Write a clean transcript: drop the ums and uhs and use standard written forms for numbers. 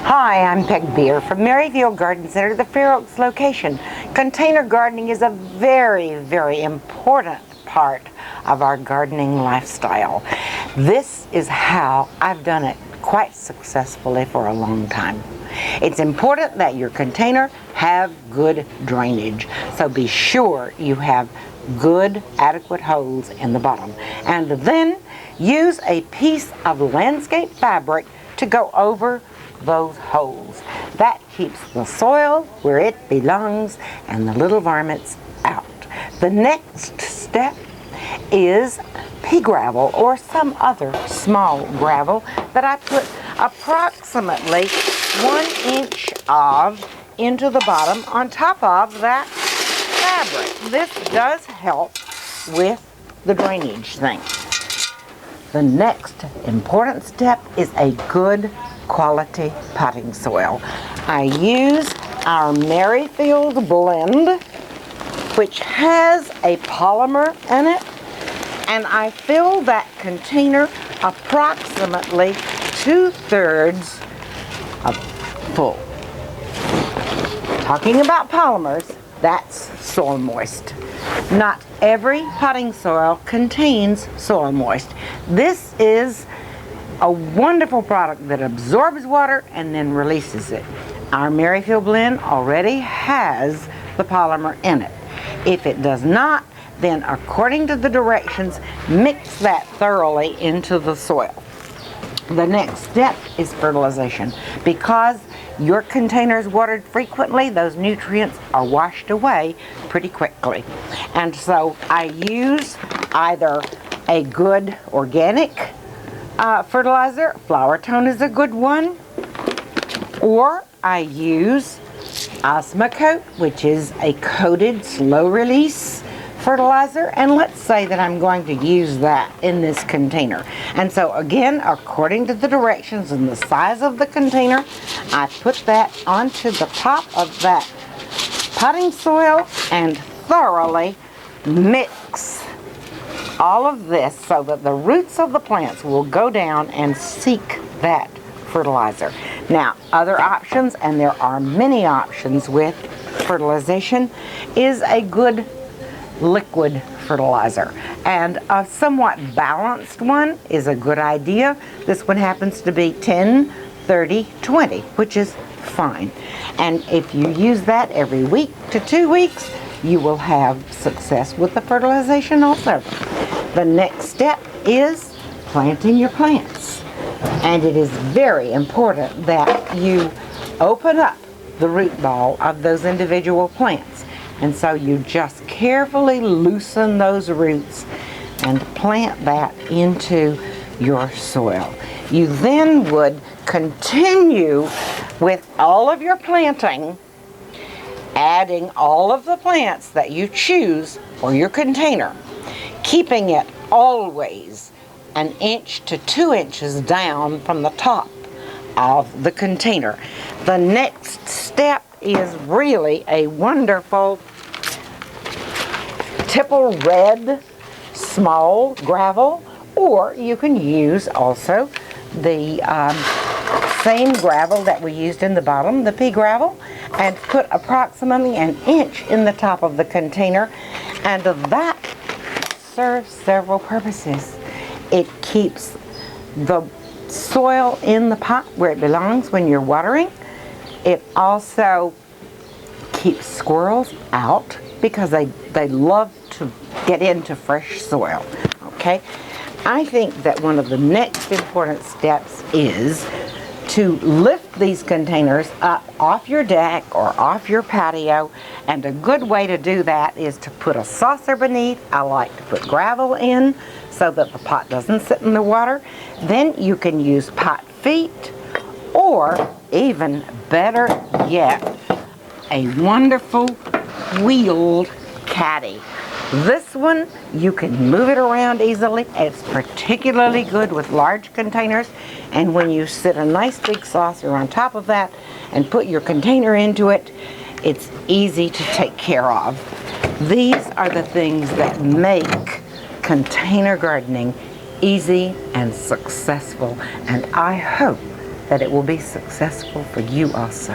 Hi, I'm Peg Beer from Merrifield Garden Center, the Fair Oaks location. Container gardening is a very, very important part of our gardening lifestyle. This is how I've done it quite successfully for a long time. It's important that your container have good drainage, so be sure you have good, adequate holes in the bottom. And then use a piece of landscape fabric to go over those holes. That keeps the soil where it belongs and the little varmints out. The next step is pea gravel or some other small gravel that I put approximately 1 inch of into the bottom on top of that fabric. This does help with the drainage thing. The next important step is a good quality potting soil. I use our Merrifield blend, which has a polymer in it, and I fill that container approximately 2/3 full. Talking about polymers, that's soil moist. Not every potting soil contains soil moist. This is a wonderful product that absorbs water and then releases it. Our Merrifield blend already has the polymer in it. If it does not, then according to the directions, mix that thoroughly into the soil. The next step is fertilization. Because your container is watered frequently, those nutrients are washed away pretty quickly. And so I use either a good organic fertilizer, Flower Tone is a good one, or I use Osmocote, which is a coated slow release fertilizer, and let's say that I'm going to use that in this container. And so again, according to the directions and the size of the container, I put that onto the top of that potting soil and thoroughly mix all of this so that the roots of the plants will go down and seek that fertilizer. Now, other options, and there are many options with fertilization, is a good liquid fertilizer, and a somewhat balanced one is a good idea. This one happens to be 10, 30, 20, which is fine. And if you use that every week to 2 weeks, you will have success with the fertilization also. The next step is planting your plants. And it is very important that you open up the root ball of those individual plants. And so you just carefully loosen those roots and plant that into your soil. You then would continue with all of your planting, adding all of the plants that you choose for your container, keeping it always 1 inch to 2 inches down from the top of the container. The next step is really a wonderful Tipple Red small gravel, or you can use also the same gravel that we used in the bottom, the pea gravel, and put approximately 1 inch in the top of the container, and that serves several purposes. It keeps the soil in the pot where it belongs when you're watering. It also keeps squirrels out because they love to get into fresh soil. Okay, I think that one of the next important steps is to lift these containers up off your deck or off your patio, and a good way to do that is to put a saucer beneath. I like to put gravel in so that the pot doesn't sit in the water. Then you can use pot feet, or even better yet, a wonderful wheeled caddy. This one, you can move it around easily. It's particularly good with large containers, and when you sit a nice big saucer on top of that and put your container into it, it's easy to take care of. These are the things that make container gardening easy and successful, and I hope that it will be successful for you also.